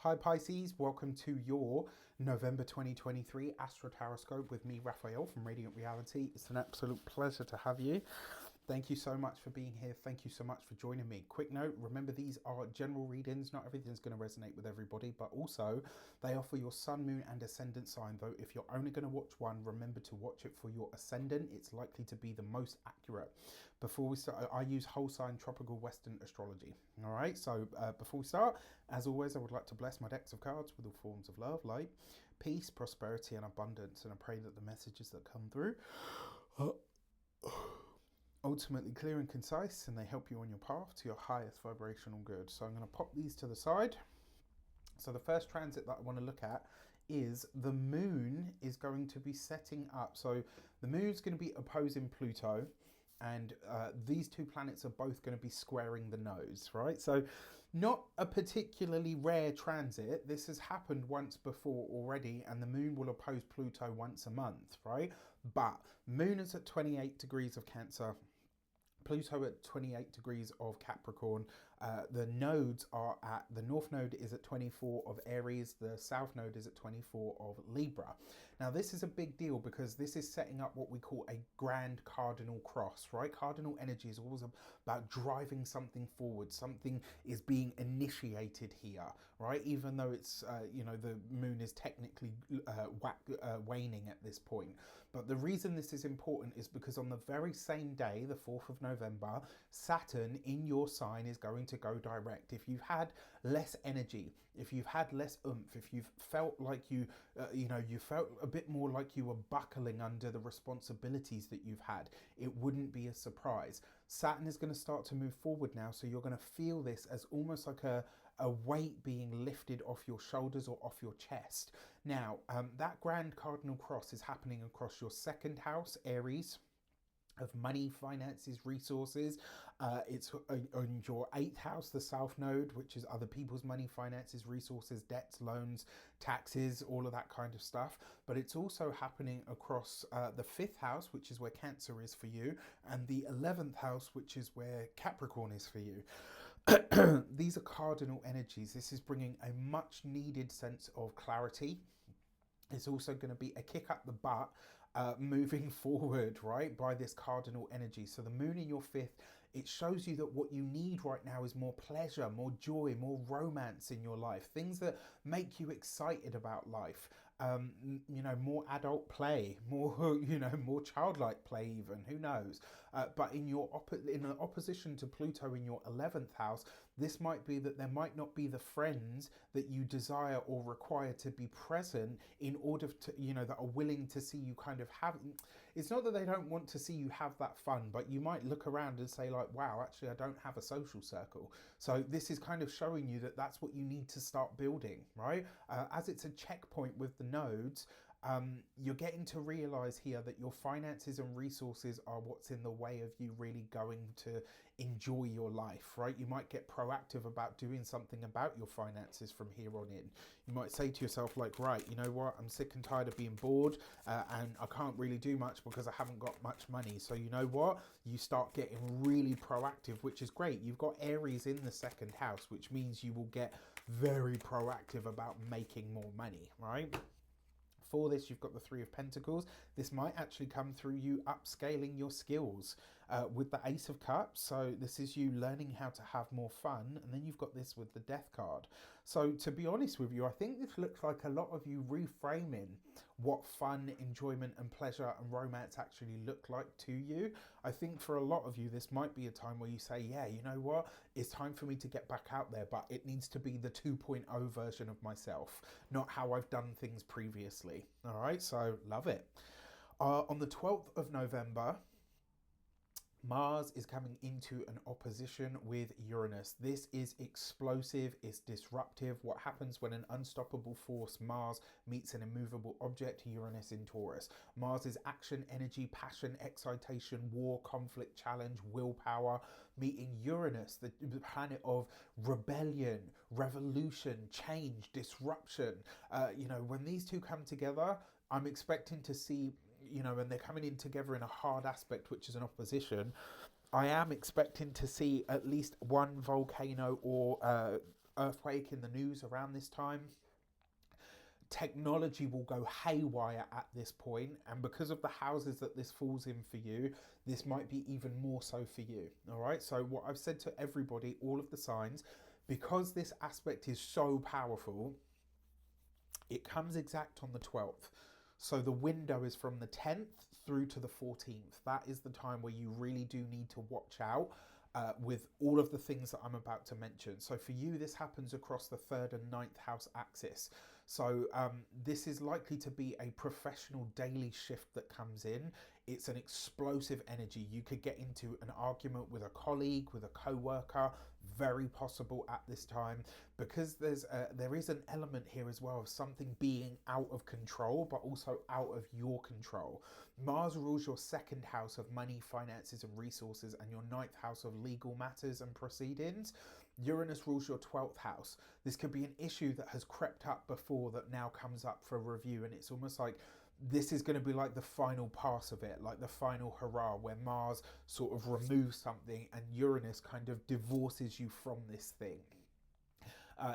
Hi Pisces, welcome to your November 2023 Astro-Tarot with me, Raphael from Reydiant Reality. It's an absolute pleasure to have you. Thank you so much for being here. Thank you so much for joining me. Quick note, remember these are general readings. Not everything's going to resonate with everybody, but also they offer your sun, moon and ascendant sign. Though if you're only going to watch one, remember to watch it for your ascendant. It's likely to be the most accurate. Before we start, I use whole sign tropical Western astrology. All right, so before we start, as always, I would like to bless my decks of cards with all forms of love, light, peace, prosperity and abundance. And I pray that the messages that come through ultimately clear and concise, and they help you on your path to your highest vibrational good. So I'm going to pop these to the side. So the first transit that I want to look at is the moon is going to be setting up. So the moon is going to be opposing Pluto, and these two planets are both going to be squaring the nose, right? So not a particularly rare transit. This has happened once before already, and the moon will oppose Pluto once a month, right? But moon is at 28 degrees of Cancer, Pluto at 28 degrees of Capricorn. The nodes are at, the north node is at 24 of Aries, the south node is at 24 of Libra. Now this is a big deal because this is setting up what we call a grand cardinal cross, right? Cardinal energy is always about driving something forward. Something is being initiated here, right? Even though it's, the moon is technically waning at this point. But the reason this is important is because on the very same day, the 4th of November, Saturn in your sign is going to go direct. If you've had less energy, if you've had less oomph, if you've felt like you felt a bit more like you were buckling under the responsibilities that you've had, it wouldn't be a surprise. Saturn is going to start to move forward now, so you're going to feel this as almost like a weight being lifted off your shoulders or off your chest. Now, that grand cardinal cross is happening across your second house, Aries, of money, finances, resources. It's on your 8th house, the south node, which is other people's money, finances, resources, debts, loans, taxes, all of that kind of stuff. But it's also happening across the 5th house, which is where Cancer is for you, and the 11th house, which is where Capricorn is for you. These are cardinal energies. This is bringing a much needed sense of clarity. It's also going to be a kick up the butt moving forward, right, by this cardinal energy. So the moon in your 5th, it shows you that what you need right now is more pleasure, more joy, more romance in your life, things that make you excited about life. More adult play, more childlike play, even, who knows. But in opposition to Pluto in your 11th house, this might be that there might not be the friends that you desire or require to be present in order to, that are willing to see you kind of have. It's not that they don't want to see you have that fun, but you might look around and say like, wow, actually I don't have a social circle. So this is kind of showing you that that's what you need to start building, right? As it's a checkpoint with the nodes, you're getting to realize here that your finances and resources are what's in the way of you really going to enjoy your life, right? You might get proactive about doing something about your finances from here on in. You might say to yourself like, right, you know what, I'm sick and tired of being bored and I can't really do much because I haven't got much money. So you know what, you start getting really proactive, which is great. You've got Aries in the 2nd house, which means you will get very proactive about making more money, right? For this, you've got the 3 of Pentacles. This might actually come through you upscaling your skills with the Ace of Cups. So this is you learning how to have more fun. And then you've got this with the Death card. So to be honest with you, I think this looks like a lot of you reframing what fun, enjoyment and pleasure and romance actually look like to you. I think for a lot of you, this might be a time where you say, yeah, you know what? It's time for me to get back out there, but it needs to be the 2.0 version of myself, not how I've done things previously. All right, so love it. On the 12th of November, Mars is coming into an opposition with Uranus. This is explosive, it's disruptive. What happens when an unstoppable force, Mars, meets an immovable object, Uranus in Taurus? Mars is action, energy, passion, excitation, war, conflict, challenge, willpower, meeting Uranus, the planet of rebellion, revolution, change, disruption. When these two come together, I'm expecting to see, and they're coming in together in a hard aspect, which is an opposition. I am expecting to see at least one volcano or earthquake in the news around this time. Technology will go haywire at this point, and because of the houses that this falls in for you, this might be even more so for you. All right, so what I've said to everybody, all of the signs, because this aspect is so powerful, it comes exact on the 12th. So the window is from the 10th through to the 14th. That is the time where you really do need to watch out with all of the things that I'm about to mention. So for you, this happens across the 3rd and 9th house axis. So this is likely to be a professional daily shift that comes in. It's an explosive energy. You could get into an argument with a colleague, with a co-worker, very possible at this time, because there is an element here as well of something being out of control, but also out of your control. Mars rules your 2nd house of money, finances and resources, and your 9th house of legal matters and proceedings. Uranus rules your 12th house. This could be an issue that has crept up before that now comes up for review, and it's almost like this is going to be like the final pass of it, like the final hurrah, where Mars sort of removes something and Uranus kind of divorces you from this thing.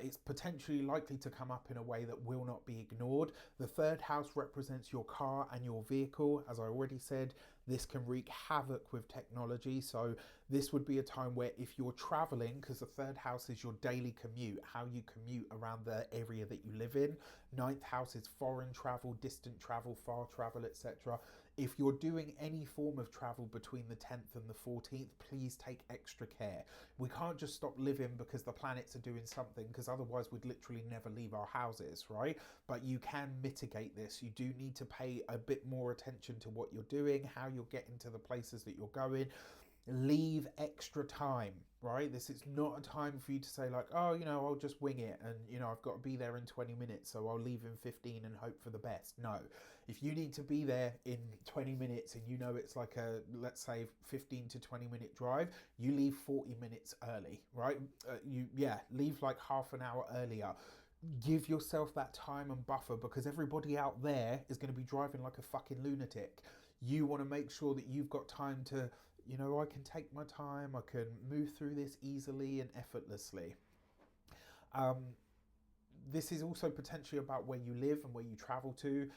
It's potentially likely to come up in a way that will not be ignored. The 3rd house represents your car and your vehicle. As I already said, this can wreak havoc with technology. So this would be a time where if you're traveling, because the 3rd house is your daily commute, how you commute around the area that you live in. 9th house is foreign travel, distant travel, far travel, etc. If you're doing any form of travel between the 10th and the 14th, please take extra care. We can't just stop living because the planets are doing something, because otherwise we'd literally never leave our houses, right? But you can mitigate this. You do need to pay a bit more attention to what you're doing, how you're getting to the places that you're going. Leave extra time, right? This is not a time for you to say like, oh, you know, I'll just wing it and, you know, I've got to be there in 20 minutes, so I'll leave in 15 and hope for the best. No, if you need to be there in 20 minutes and you know it's like a, let's say 15 to 20 minute drive, you leave 40 minutes early, right? Leave like half an hour earlier. Give yourself that time and buffer, because everybody out there is going to be driving like a fucking lunatic. You want to make sure that you've got time to, you know, I can take my time, I can move through this easily and effortlessly. This is also potentially about where you live and where you travel to.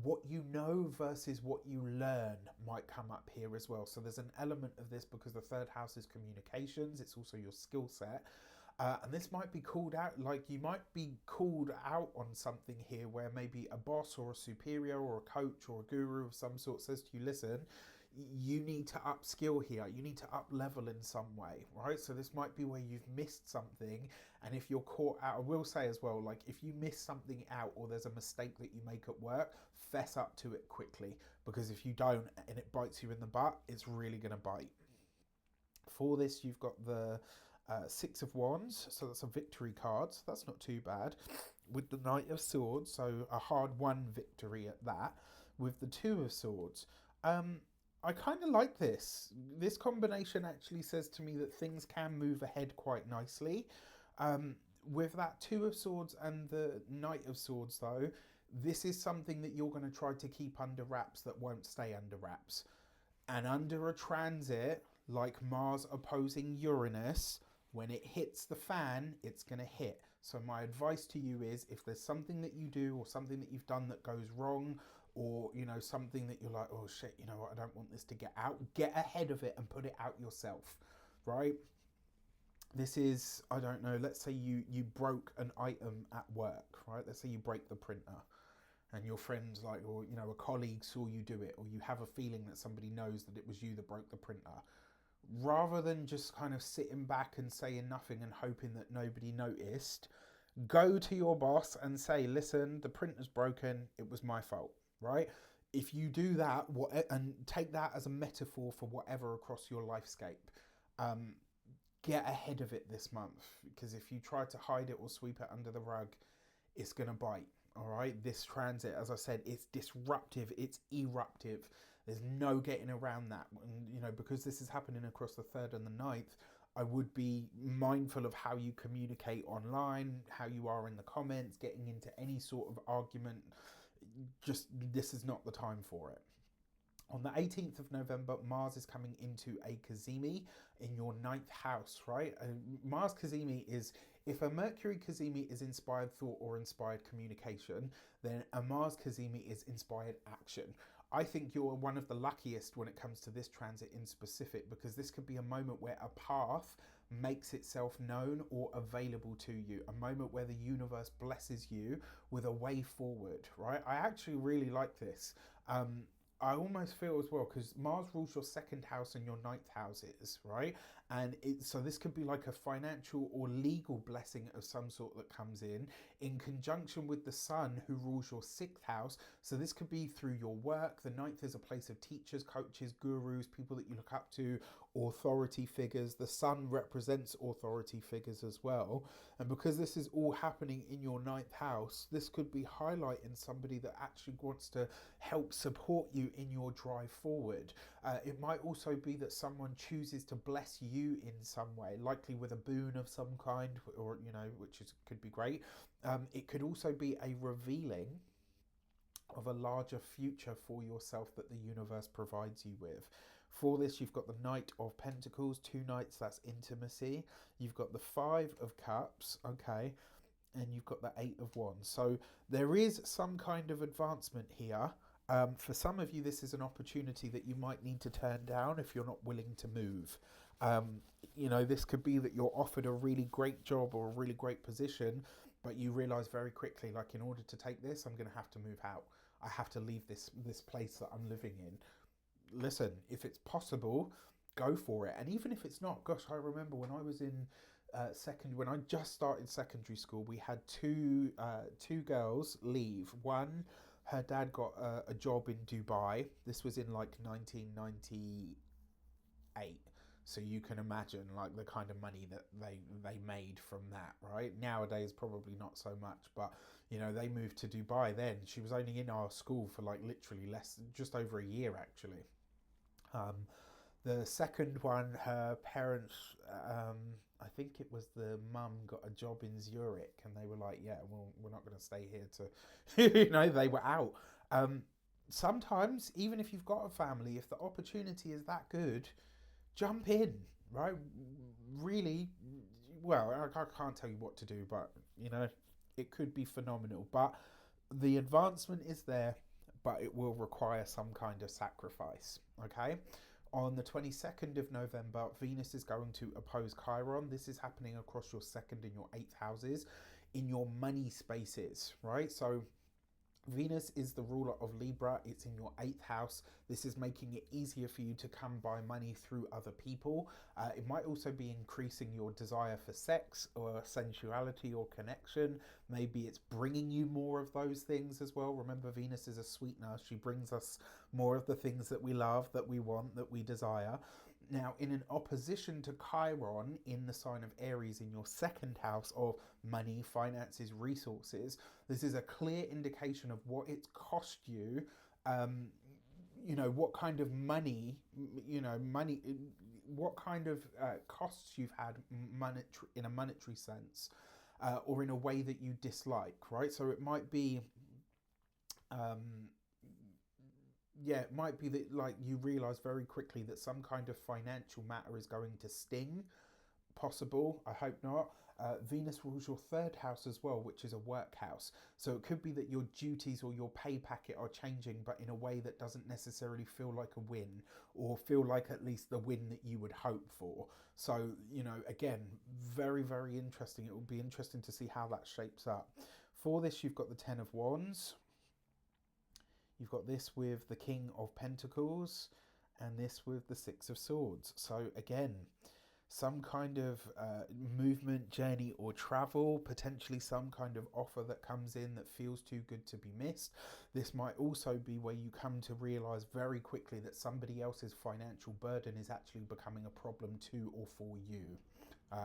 What you know versus what you learn might come up here as well. So there's an element of this because the 3rd house is communications. It's also your skill set. And this might be called out, like you might be called out on something here where maybe a boss or a superior or a coach or a guru of some sort says to you, listen, you need to upskill here, you need to up level in some way, right? So this might be where you've missed something, and if you're caught out, I will say as well, like if you miss something out or there's a mistake that you make at work, fess up to it quickly, because if you don't and it bites you in the butt, it's really going to bite. For this, you've got the 6 of Wands, so that's a victory card, so that's not too bad. With the Knight of Swords, so a hard-won victory at that. With the 2 of Swords, I kind of like this. This combination actually says to me that things can move ahead quite nicely. With that 2 of Swords and the Knight of Swords, though, this is something that you're going to try to keep under wraps that won't stay under wraps. And under a transit like Mars opposing Uranus, when it hits the fan, it's going to hit. So my advice to you is, if there's something that you do or something that you've done that goes wrong, or, you know, something that you're like, oh shit, you know what, I don't want this to get out, get ahead of it and put it out yourself, right? This is, I don't know, let's say you broke an item at work, right? Let's say you break the printer and your friends like, or, you know, a colleague saw you do it, or you have a feeling that somebody knows that it was you that broke the printer. Rather than just kind of sitting back and saying nothing and hoping that nobody noticed, go to your boss and say, listen, the printer's broken, it was my fault, right? If you do that, and take that as a metaphor for whatever across your lifescape, get ahead of it this month, because if you try to hide it or sweep it under the rug, it's going to bite, all right? This transit, as I said, it's disruptive, it's eruptive. There's no getting around that. And, you know, because this is happening across the 3rd and the 9th, I would be mindful of how you communicate online, how you are in the comments, getting into any sort of argument. Just, this is not the time for it. On the 18th of November, Mars is coming into a Cazimi in your 9th house, right? Mars Cazimi is If a Mercury Cazimi is inspired thought or inspired communication, then a Mars Cazimi is inspired action. I think you're one of the luckiest when it comes to this transit in specific, because this could be a moment where a path makes itself known or available to you, a moment where the universe blesses you with a way forward, right? I actually really like this. I almost feel as well, because Mars rules your second house and your ninth houses, right? And so this could be like a financial or legal blessing of some sort that comes in conjunction with the Sun, who rules your sixth house. So this could be through your work. The ninth is a place of teachers, coaches, gurus, people that you look up to, authority figures. The Sun represents authority figures as well. And because this is all happening in your ninth house, this could be highlighting somebody that actually wants to help support you in your drive forward. It might also be that someone chooses to bless you in some way, likely with a boon of some kind, or, you know, which is could be great. It could also be a revealing of a larger future for yourself that the universe provides you with. For this, you've got the Knight of Pentacles, two knights, that's intimacy. You've got the Five of Cups, okay, and you've got the Eight of Wands. So there is some kind of advancement here. For some of you, this is an opportunity that you might need to turn down if you're not willing to move. You know, this could be that you're offered a really great job or a really great position, but you realize very quickly, like, in order to take this, I'm going to have to move out. I have to leave this place that I'm living in. Listen, if it's possible, go for it. And even if it's not, gosh, I remember when I was in when I just started secondary school, we had two girls leave. One, her dad got a job in Dubai. This was in like 1998. So you can imagine like the kind of money that they made from that, right? Nowadays, probably not so much, but you know, they moved to Dubai then. She was only in our school for like literally just over a year, actually. The second one, her parents, I think it was the mum, got a job in Zurich, and they were like, yeah, well, we're not going to stay here to, you know, they were out. Sometimes, even if you've got a family, if the opportunity is that good, jump in, right? Really, well, I can't tell you what to do, but, you know, it could be phenomenal. But the advancement is there, but it will require some kind of sacrifice, okay? On the 22nd of November, Venus is going to oppose Chiron. This is happening across your second and your eighth houses in your money spaces, right? So Venus is the ruler of Libra. It's in your eighth house. This is making it easier for you to come by money through other people. It might also be increasing your desire for sex or sensuality or connection. Maybe it's bringing you more of those things as well. Remember, Venus is a sweetener. She brings us more of the things that we love, that we want, that we desire. Now, in an opposition to Chiron in the sign of Aries in your second house of money, finances, resources, this is a clear indication of what it's cost you, you know, what kind of money, you know, what kind of costs you've had in a monetary sense, or in a way that you dislike, right? So it might be... yeah, it might be that like you realize very quickly that some kind of financial matter is going to sting. Possible, I hope not. Venus rules your third house as well, which is a work house. So it could be that your duties or your pay packet are changing, but in a way that doesn't necessarily feel like a win, or feel like at least the win that you would hope for. So, you know, again, very, very interesting. It will be interesting to see how that shapes up. For this, you've got the Ten of Wands. You've got this with the King of Pentacles, and this with the Six of Swords. So again, some kind of movement, journey, or travel, potentially some kind of offer that comes in that feels too good to be missed. This might also be where you come to realize very quickly that somebody else's financial burden is actually becoming a problem to or for you.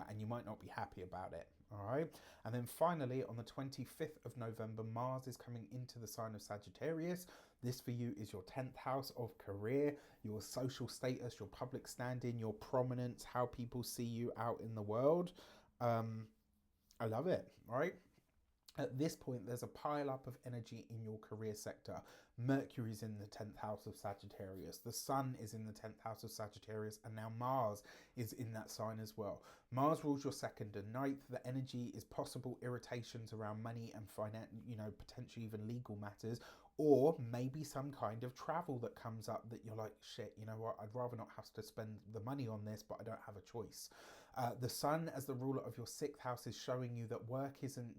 And you might not be happy about it. All right. And then finally, on the 25th of November, Mars is coming into the sign of Sagittarius. This for you is your 10th house of career, your social status, your public standing, your prominence, how people see you out in the world. I love it, right? At this point, there's a pile up of energy in your career sector. Mercury's in the 10th house of Sagittarius. The Sun is in the 10th house of Sagittarius, and now Mars is in that sign as well. Mars rules your second and ninth. The energy is possible irritations around money and finance, potentially even legal matters, or maybe some kind of travel that comes up that you're like, shit, you know what, I'd rather not have to spend the money on this, but I don't have a choice. The Sun, as the ruler of your 6th house, is showing you that work isn't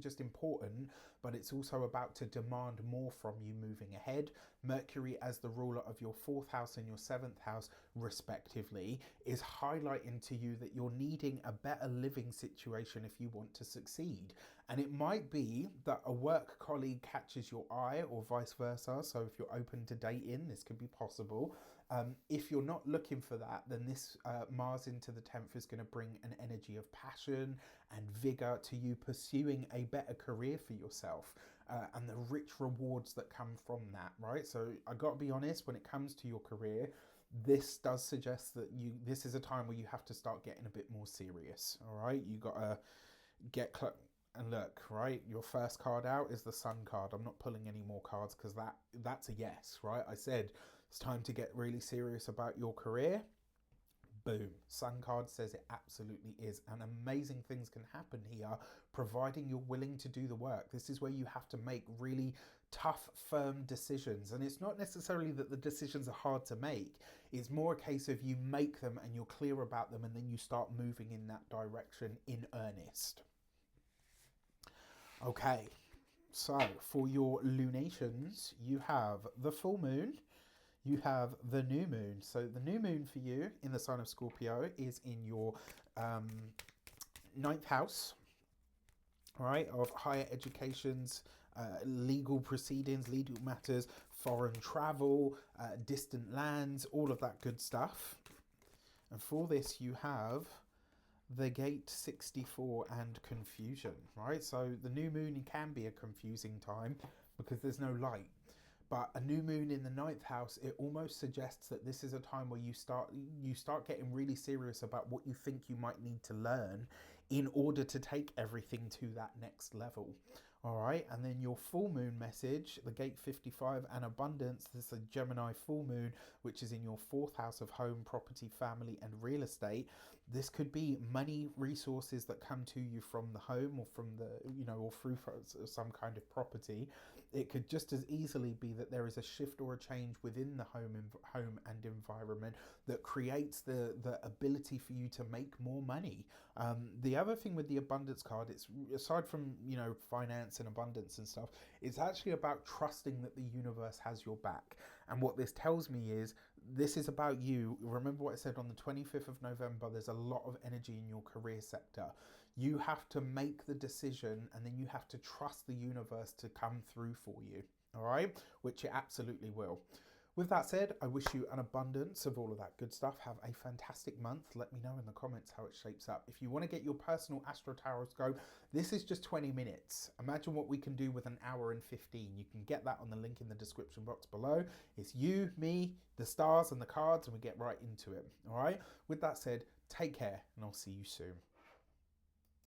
just important, but it's also about to demand more from you moving ahead. Mercury, as the ruler of your 4th house and your 7th house, respectively, is highlighting to you that you're needing a better living situation if you want to succeed. And it might be that a work colleague catches your eye, or vice versa. So if you're open to dating, this could be possible. If you're not looking for that, then this Mars into the 10th is going to bring an energy of passion and vigor to you pursuing a better career for yourself, and the rich rewards that come from that, right? So I got to be honest, when it comes to your career, this does suggest that this is a time where you have to start getting a bit more serious, all right? You got to get and look, right, your first card out is the Sun card. I'm not pulling any more cards because that's a yes, right? I said it's time to get really serious about your career. Boom. Sun card says it absolutely is. And amazing things can happen here, providing you're willing to do the work. This is where you have to make really tough, firm decisions. And it's not necessarily that the decisions are hard to make. It's more a case of you make them and you're clear about them, and then you start moving in that direction in earnest. Okay, so for your lunations, you have the full moon, you have the new moon. So the new moon for you in the sign of Scorpio is in your 9th house, right, of higher educations, legal proceedings, legal matters, foreign travel, distant lands, all of that good stuff. And for this, you have the gate 64 and confusion, right? So the new moon can be a confusing time because there's no light. But a new moon in the 9th house, it almost suggests that this is a time where you start getting really serious about what you think you might need to learn in order to take everything to that next level. All right, and then your full moon message, the gate 55 and abundance, this is a Gemini full moon, which is in your 4th house of home, property, family, and real estate. This could be money, resources that come to you from the home, or from the, or through some kind of property. It could just as easily be that there is a shift or a change within the home and environment that creates the ability for you to make more money. The other thing with the abundance card, it's aside from finance and abundance and stuff, it's actually about trusting that the universe has your back. And what this tells me is this is about you. Remember what I said on the 25th of November, there's a lot of energy in your career sector. You have to make the decision, and then you have to trust the universe to come through for you, all right? Which it absolutely will. With that said, I wish you an abundance of all of that good stuff. Have a fantastic month. Let me know in the comments how it shapes up. If you want to get your personal Astro-Tarot scope, this is just 20 minutes. Imagine what we can do with an hour and 15. You can get that on the link in the description box below. It's you, me, the stars, and the cards, and we get right into it. All right? With that said, take care, and I'll see you soon.